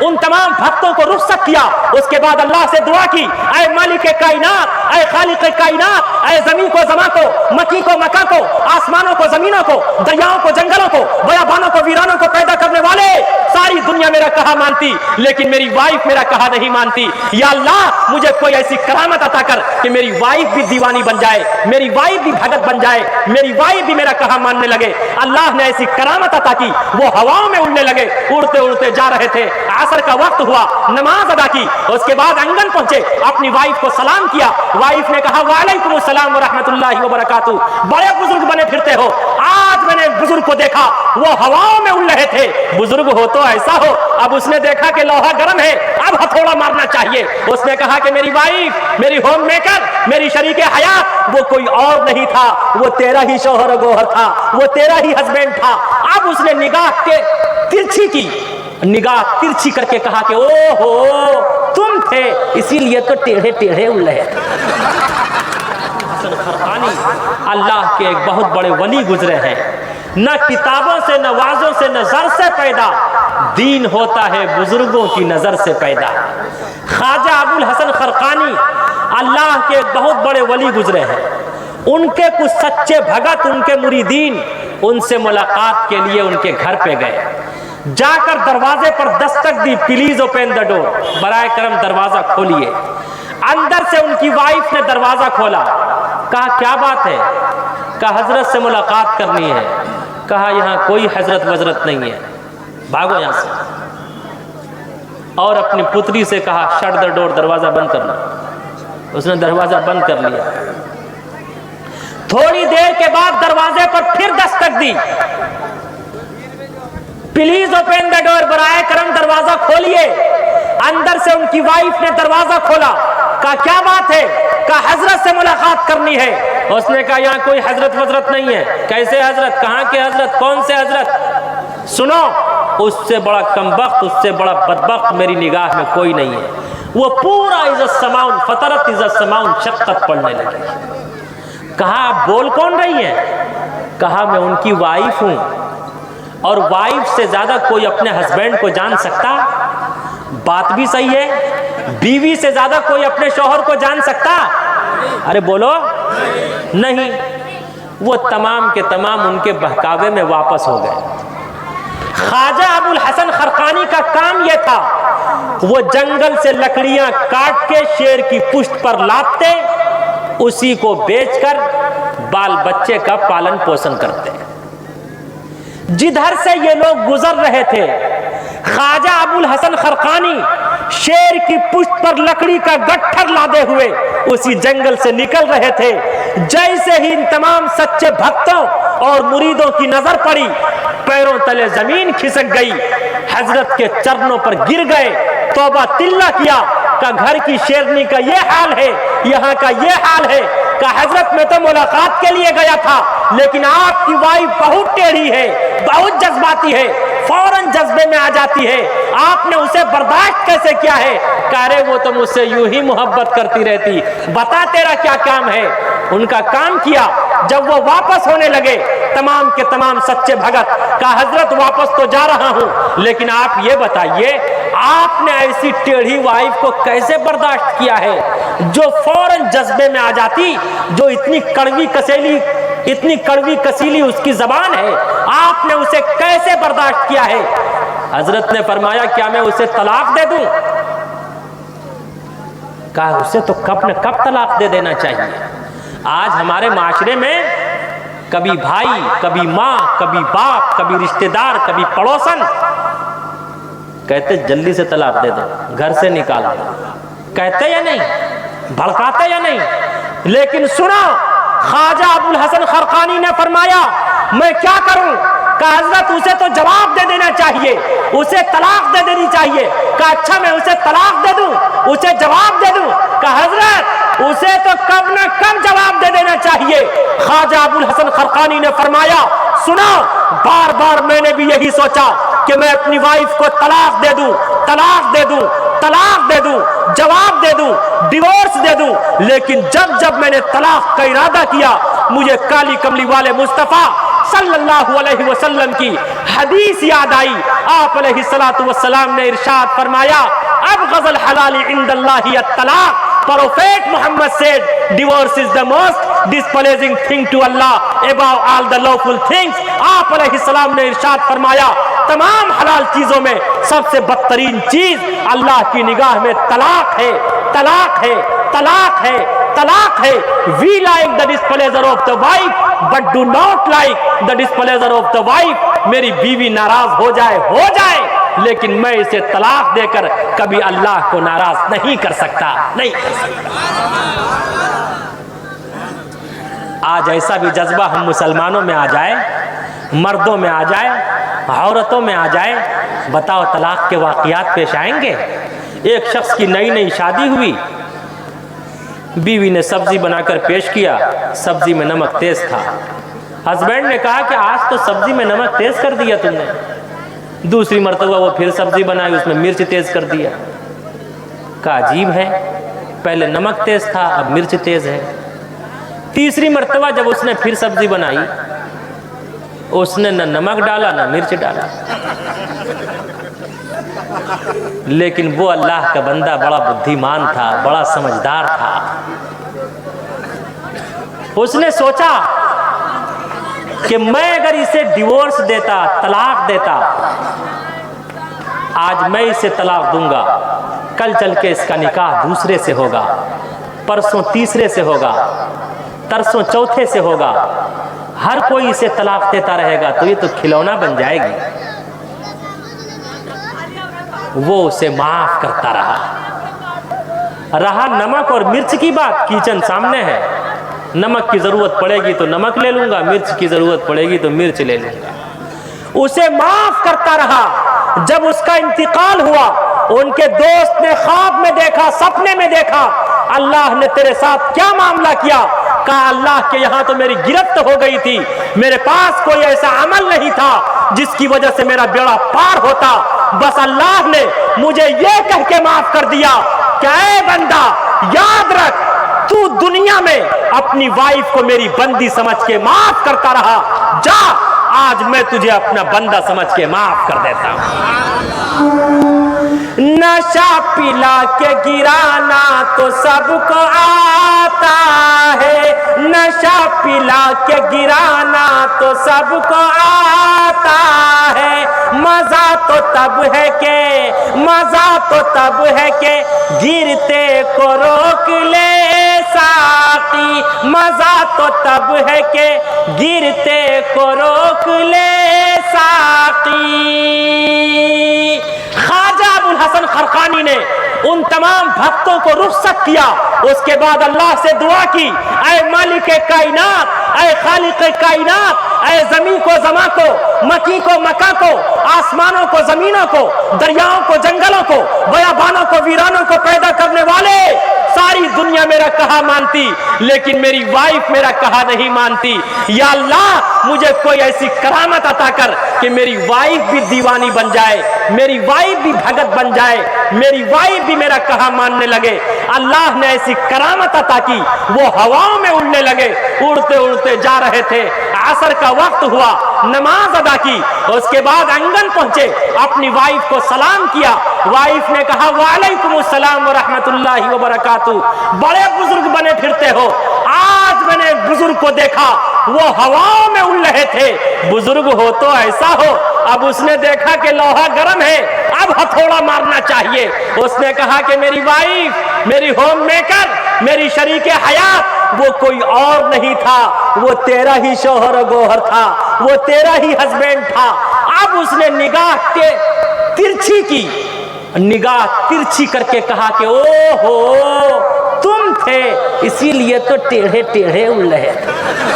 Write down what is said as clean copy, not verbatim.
उन तमाम भक्तों को रुखसत किया। उसके बाद अल्लाह से दुआ की, ऐ मालिक कायनात, ऐ खालिक कायनात, ऐ जमीन को जमा को, मकी को मका को, आसमानों को जमीनों को, दरियाओं को जंगलों को, बयाबानों को वीरानों को पैदा करने वाले, सारी दुनिया मेरा कहा मानती लेकिन मेरी वाइफ मेरा कहा नहीं मानती। या अल्लाह मुझे कोई ऐसी करामत अता कर कि मेरी वाइफ भी दीवानी बन जाए, मेरी वाइफ भी भगत बन जाए, मेरी वाइफ भी मेरा कहा मानने लगे। अल्लाह ने ऐसी करामत अता की, वो हवाओं में उड़ने लगे, उड़ते उड़ते जा रहे थे। असर का वक्त हुआ, नमाज अदा की, उसके बाद आंगन पहुंचे, अपनी वाइफ को सलाम किया। वाइफ ने कहा वालेकुम सलाम व रहमतुल्लाहि व बरकातहू। बड़े बुजुर्ग बने फिरते हो, आज मैंने बुजुर्ग को देखा वो हवाओं में उड़ रहे थे। बुजुर्ग हो तो ऐसा हो। अब उसने देखा कि लोहा गर्म है, अब हथौड़ा मारना चाहिए। उसने कहा कि मेरी वाइफ, मेरी होम मेकर, मेरी शरीके हयात वो कोई और नहीं था, वो तेरा ही शौहर गोहर था, वो तेरा ही हस्बैंड था। अब उसने निगाह के तिरछी की, निगाह तिरछी करके कहा कि ओहो तुम थे, इसीलिए तो टेढ़े टेढ़े उड़ रहे थे। हसन खरकानी अल्लाह के एक बहुत बड़े वली गुजरे हैं। न किताबों से, न वाजों से, न जर से पैदा, दीन होता है बुजुर्गों की नजर से पैदा। ख्वाजा अबुल हसन खरकानी अल्लाह के एक बहुत बड़े वली गुजरे हैं। उनके कुछ सच्चे भगत, उनके मुरीदीन उनसे मुलाकात के लिए उनके घर पे गए। जाकर दरवाजे पर दस्तक दी, प्लीज ओपन द डोर, बराए करम दरवाजा खोलिए। अंदर से उनकी वाइफ ने दरवाजा खोला। कहा क्या बात है? कहा हजरत से मुलाकात करनी है। कहा यहाँ कोई हजरत वजरत नहीं है, भागो यहाँ से। और अपनी पुत्री से कहा शट द डोर, दरवाजा बंद करना। उसने दरवाजा बंद कर लिया। थोड़ी देर के बाद दरवाजे पर फिर दस्तक दी, प्लीज ओपन द डोर, बराए करम दरवाजा खोलिए। अंदर से उनकी वाइफ ने दरवाजा खोला। कहा क्या बात है? कहा हजरत से मुलाकात करनी है। उसने कहा यहाँ कोई हजरत वजरत नहीं है। कैसे हजरत? कहाँ के हजरत? कौन से हजरत? सुनो, उससे बड़ा कमबख्त, उससे बड़ा बदबख्त मेरी निगाह में कोई नहीं है। वो पूरा इज़्ज़त समाउन फतरत इज़्ज़त समाउन शक्कत पढ़ने लगी। कहा आप बोल कौन रही हैं? कहा मैं उनकी वाइफ हूँ, और वाइफ से ज्यादा कोई अपने हस्बैंड को जान सकता? बात भी सही है, बीवी से ज्यादा कोई अपने शौहर को जान सकता? अरे बोलो नहीं। वो तमाम के तमाम उनके बहकावे में वापस हो गए। ख्वाजा अबुल हसन खरकानी का काम यह था, वो जंगल से लकड़ियां काट के शेर की पुश्त पर लादते, उसी को बेचकर बाल बच्चे का पालन पोषण करते। जिधर से ये लोग गुजर रहे थे, ख्वाजा अबुल हसन खरकानी शेर की पुश्त पर लकड़ी का गट्ठर लादे हुए उसी जंगल से निकल रहे थे। जैसे ही इन तमाम सच्चे भक्तों और मुरीदों की नजर पड़ी, पैरों तले जमीन खिसक गई, हजरत के चरणों पर गिर गए, तौबा तिल्ला किया। का घर की शेरनी का ये हाल है, यहाँ का ये हाल है। का हजरत में तो मुलाकात के लिए गया था, लेकिन आपकी वाइफ बहुत टेढ़ी है, बहुत जज्बाती है, फौरन जज्बे में आ जाती है। आपने उसे बर्दाश्त कैसे किया है? कह रहे वो तो मुझसे यूं ही मोहब्बत करती रहती, बता तेरा क्या काम है? उनका काम किया। जब वो वापस होने लगे, तमाम के तमाम सच्चे भगत का हजरत वापस तो जा रहा हूं, लेकिन आप ये बताइए आपने ऐसी टेढ़ी वाइफ को कैसे बर्दाश्त किया है, जो फौरन जज्बे में आ जाती, जो इतनी कड़वी कसीली उसकी जबान है, आपने उसे कैसे बर्दाश्त किया है? हजरत ने फरमाया क्या मैं उसे तलाक दे दूं? कहा उसे तो कब न कब तलाक दे देना चाहिए। आज हमारे माशरे में कभी भाई, कभी माँ, कभी बाप, कभी रिश्तेदार, कभी पड़ोसन कहते जल्दी से तलाक दे दो, घर से निकाल दो। कहते या नहीं? भड़काते या नहीं? लेकिन सुनो, ख्वाजा अबुल हसन खरकानी ने फरमाया मैं क्या करूं? का हजरत उसे तो जवाब दे देना चाहिए, उसे तलाक दे देनी चाहिए। का अच्छा मैं उसे तलाक दे दूं, उसे जवाब दे दूं? का हजरत उसे तो कब न कब जवाब दे देना चाहिए। ख्वाजा अबुल हसन खरकानी ने फरमाया सुनो, बार बार मैंने भी यही सोचा कि मैं अपनी वाइफ को तलाक दे दूं, तलाक दे दूं, तलाक दे दूं, जवाब दे दूं, डिवोर्स दे दूं, लेकिन जब जब मैंने तलाक का इरादा किया, मुझे काली कमली वाले मुस्तफा सल्लल्लाहु अलैहि वसल्लम की हदीस याद आई। आप अलैहिस्सलातु वस्सलाम ने इरशाद फरमाया, अब गज़ल हलाली इंदल्लाहि अत-तलाक। Prophet Muhammad said, divorce is the most displeasing thing to Allah above all the lawful things. आप अलैहिस्सलाम ने इरशाद फरमाया, तमाम हलाल चीजों में सबसे बदतरीन चीज अल्लाह की निगाह में तलाक है, तलाक है, तलाक है, तलाक है। We like the displeasure of the wife, but do not like the displeasure of the wife. मेरी बीवी नाराज हो जाए, लेकिन मैं इसे तलाक देकर कभी अल्लाह को नाराज नहीं कर सकता, नहीं कर सकता। आज ऐसा भी जज्बा हम मुसलमानों में आ जाए, मर्दों में आ जाए, औरतों में आ जाए, बताओ तलाक के वाक़ियात पेश आएंगे। एक शख्स की नई शादी हुई, बीवी ने सब्जी बनाकर पेश किया, सब्जी में नमक तेज था। हस्बैंड ने कहा कि आज तो सब्जी में नमक तेज कर दिया तुमने। दूसरी मर्तबा वो फिर सब्जी बनाई, उसमें मिर्च तेज कर दिया। का अजीब है, पहले नमक तेज था, अब मिर्च तेज है। तीसरी मर्तबा जब उसने फिर सब्जी बनाई, उसने न नमक डाला न मिर्च डाला। लेकिन वो अल्लाह का बंदा बड़ा बुद्धिमान था, बड़ा समझदार था। उसने सोचा कि मैं अगर इसे डिवोर्स देता, तलाक देता, आज मैं इसे तलाक दूंगा, कल चल के इसका निकाह दूसरे से होगा, परसों तीसरे से होगा, तरसों चौथे से होगा, हर कोई इसे तलाक देता रहेगा तो ये तो खिलौना बन जाएगी। वो उसे माफ करता रहा। नमक और मिर्च की बात, किचन सामने है, नमक की जरूरत पड़ेगी तो नमक ले लूंगा, मिर्च की जरूरत पड़ेगी तो मिर्च ले लूंगा। उसे माफ करता रहा। जब उसका इंतकाल हुआ, उनके दोस्त ने ख्वाब में देखा, सपने में देखा, अल्लाह ने तेरे साथ क्या मामला किया? कहा अल्लाह के यहाँ तो मेरी गिरफ्त हो गई थी, मेरे पास कोई ऐसा अमल नहीं था जिसकी वजह से मेरा बेड़ा पार होता, बस अल्लाह ने मुझे ये कह के माफ कर दिया कि ऐ बंदा याद रख, तू दुनिया में अपनी वाइफ को मेरी बंदी समझ के माफ करता रहा, जा आज मैं तुझे अपना बंदा समझ के माफ कर देता हूं। नशा पिला के गिराना तो सबको आता है, नशा पिला के गिराना तो सबको आता है, मजा तो तब है के, मजा तो तब है के गिरते को रोक ले साकी, मजा तो तब है के गिरते को रोक ले साकी। ख्वाजा अबुल हसन खरकानी ने उन तमाम भक्तों को रुखसत किया। उसके बाद अल्लाह से दुआ की, ऐ मालिक कायनात, ऐ खालिक कायनात, ऐ जमीन को जमा को, मकी को मका को, आसमानों को जमीनों को, दरियाओं को जंगलों को, बयाबानों को वीरानों को पैदा करने वाले, सारी दुनिया मेरा कहा मानती लेकिन मेरी वाइफ मेरा कहा नहीं मानती। या अल्लाह मुझे कोई ऐसी करामत अता कर कि मेरी वाइफ भी दीवानी बन जाए, मेरी वाइफ भी भगत बन जाए, मेरी वाइफ भी मेरा कहा मानने लगे। अल्लाह ने ऐसी करामत अता की, वो हवाओं में उड़ने लगे, उड़ते उड़ते जा रहे थे। असर का वक्त हुआ, नमाज अदा की, उसके बाद आंगन पहुंचे, अपनी वाइफ को सलाम किया। वाइफ ने कहा वालेकुम अस्सलाम व रहमतुल्लाहि व बरकातहू। बड़े बुजुर्ग बने फिरते हो, आज मैंने बुजुर्ग को देखा, वो हवाओं में उड़ रहे थे। बुजुर्ग हो तो ऐसा हो। अब उसने देखा कि लोहा गर्म है, अब हथौड़ा मारना चाहिए। उसने कहा कि मेरी वाइफ, मेरी होम मेकर, मेरी शरीके हयात, वो कोई और नहीं था, वो तेरा ही शौहर गोहर था, वो तेरा ही हस्बैंड था। अब उसने निगाह के तिरछी की, निगाह तिरछी करके कहा कि ओहो तुम थे, इसीलिए तो टेढ़े टेढ़े उड़ रहे थे।